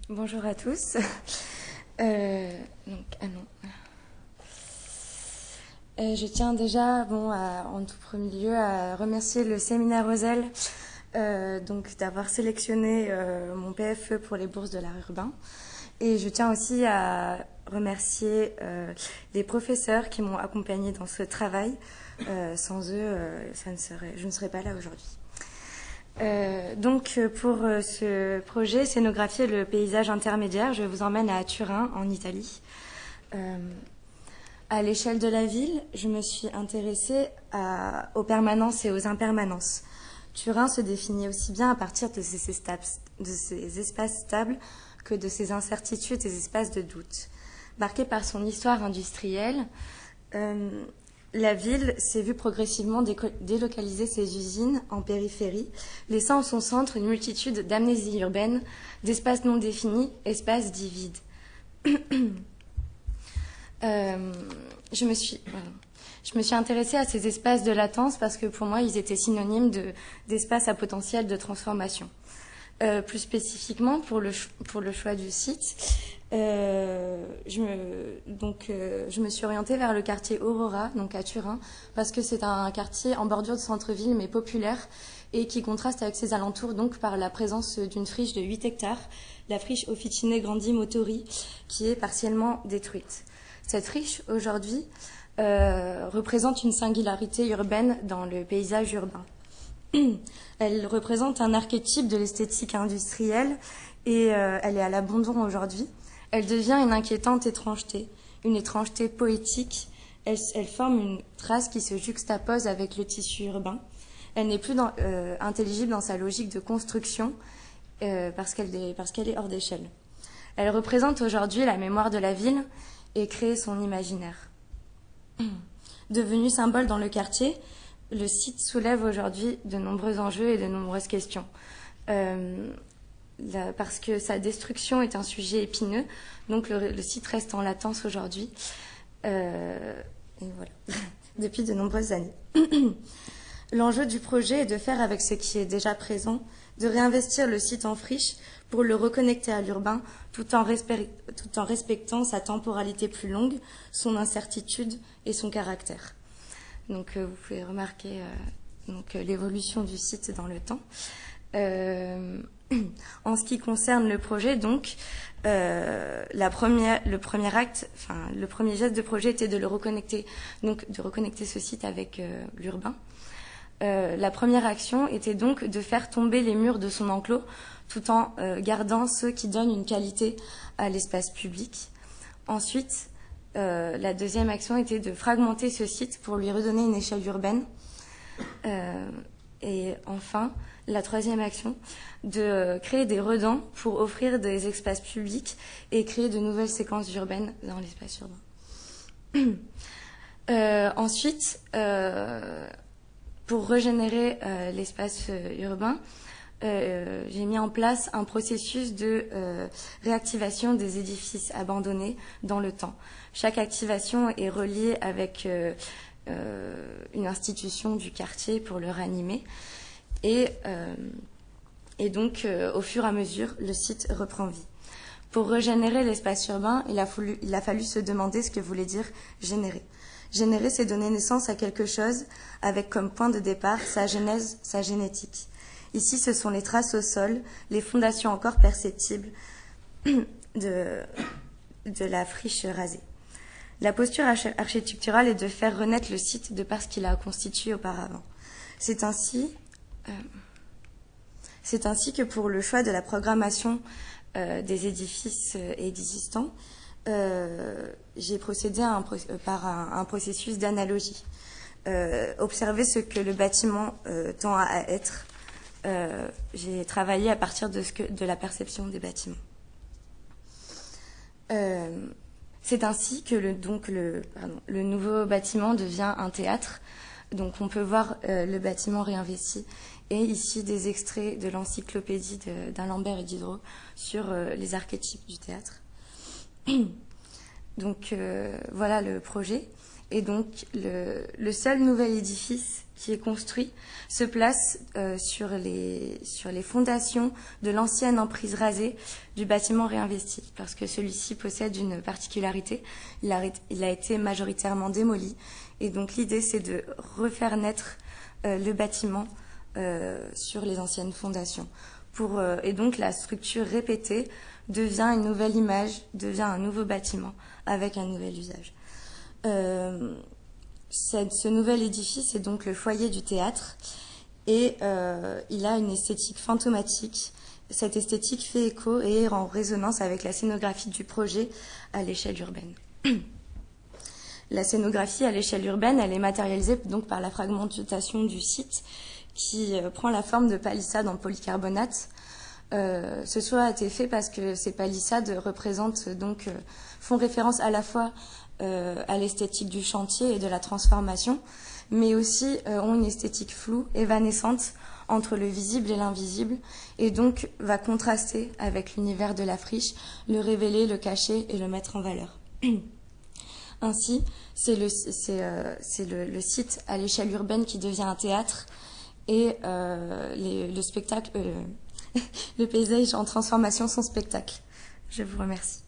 Bonjour à tous. Je tiens déjà, en tout premier lieu, à remercier le séminaire Roselle d'avoir sélectionné mon PFE pour les bourses de l'art urbain. Et je tiens aussi à remercier les professeurs qui m'ont accompagnée dans ce travail. Sans eux, je ne serais pas là aujourd'hui. Pour ce projet, scénographier le paysage intermédiaire, je vous emmène à Turin, en Italie. À l'échelle de la ville, je me suis intéressée aux permanences et aux impermanences. Turin se définit aussi bien à partir de ses espaces stables que de ses incertitudes et ses espaces de doute. Marquée par son histoire industrielle, la ville s'est vue progressivement délocaliser ses usines en périphérie, laissant en son centre une multitude d'amnésies urbaines, d'espaces non définis, espaces dits vides. Je me suis intéressée à ces espaces de latence parce que pour moi, ils étaient synonymes d'espaces à potentiel de transformation. Plus spécifiquement, pour le choix du site, je me suis orientée vers le quartier Aurora, donc à Turin, parce que c'est un quartier en bordure de centre-ville, mais populaire, et qui contraste avec ses alentours donc par la présence d'une friche de 8 hectares, la friche Officine Grandi Motori, qui est partiellement détruite. Cette friche, aujourd'hui, représente une singularité urbaine dans le paysage urbain. Elle représente un archétype de l'esthétique industrielle et elle est à l'abandon aujourd'hui. Elle devient une inquiétante étrangeté, une étrangeté poétique. Elle forme une trace qui se juxtapose avec le tissu urbain. Elle n'est plus intelligible dans sa logique de construction parce qu'elle est hors d'échelle. Elle représente aujourd'hui la mémoire de la ville et crée son imaginaire. Devenu symbole dans le quartier, le site soulève aujourd'hui de nombreux enjeux et de nombreuses questions. Parce que sa destruction est un sujet épineux, donc le site reste en latence aujourd'hui. Et voilà, depuis de nombreuses années. L'enjeu du projet est de faire avec ce qui est déjà présent, de réinvestir le site en friche pour le reconnecter à l'urbain, tout en respectant sa temporalité plus longue, son incertitude et son caractère. Donc vous pouvez remarquer l'évolution du site dans le temps. En ce qui concerne le projet, donc, le premier geste de projet était de le reconnecter, donc de reconnecter ce site avec l'urbain. La première action était donc de faire tomber les murs de son enclos tout en gardant ceux qui donnent une qualité à l'espace public. Ensuite, la deuxième action était de fragmenter ce site pour lui redonner une échelle urbaine. Et enfin, la troisième action, de créer des redans pour offrir des espaces publics et créer de nouvelles séquences urbaines dans l'espace urbain. Ensuite, pour régénérer l'espace urbain, j'ai mis en place un processus de réactivation des édifices abandonnés dans le temps. Chaque activation est reliée avec une institution du quartier pour le ranimer. Et donc, au fur et à mesure, le site reprend vie. Pour régénérer l'espace urbain, il a fallu se demander ce que voulait dire générer. Générer, c'est donner naissance à quelque chose avec comme point de départ sa genèse, sa génétique. Ici, ce sont les traces au sol, les fondations encore perceptibles de la friche rasée. La posture architecturale est de faire renaître le site de par ce qu'il a constitué auparavant. C'est ainsi que pour le choix de la programmation des édifices existants, j'ai procédé par un processus d'analogie. Observer ce que le bâtiment tend à être. J'ai travaillé à partir de la perception des bâtiments. C'est ainsi que le nouveau bâtiment devient un théâtre. Donc on peut voir le bâtiment réinvesti et ici des extraits de l'encyclopédie d'Alembert et Diderot sur les archétypes du théâtre. Donc voilà le projet. Et donc le seul nouvel édifice qui est construit se place sur les fondations de l'ancienne emprise rasée du bâtiment réinvesti, parce que celui-ci possède une particularité, il a été majoritairement démoli, et donc l'idée c'est de refaire naître le bâtiment sur les anciennes fondations. Et donc la structure répétée devient une nouvelle image, devient un nouveau bâtiment avec un nouvel usage. Ce nouvel édifice est donc le foyer du théâtre et il a une esthétique fantomatique. Cette esthétique fait écho et est en résonance avec la scénographie du projet à l'échelle urbaine. La scénographie à l'échelle urbaine, elle est matérialisée donc par la fragmentation du site qui prend la forme de palissades en polycarbonate. Ce choix a été fait parce que ces palissades font référence à la fois à l'esthétique du chantier et de la transformation, mais aussi ont une esthétique floue, évanescente, entre le visible et l'invisible, et donc va contraster avec l'univers de la friche, le révéler, le cacher et le mettre en valeur. Ainsi, c'est le site à l'échelle urbaine qui devient un théâtre, et le spectacle, le paysage en transformation son spectacle. Je vous remercie.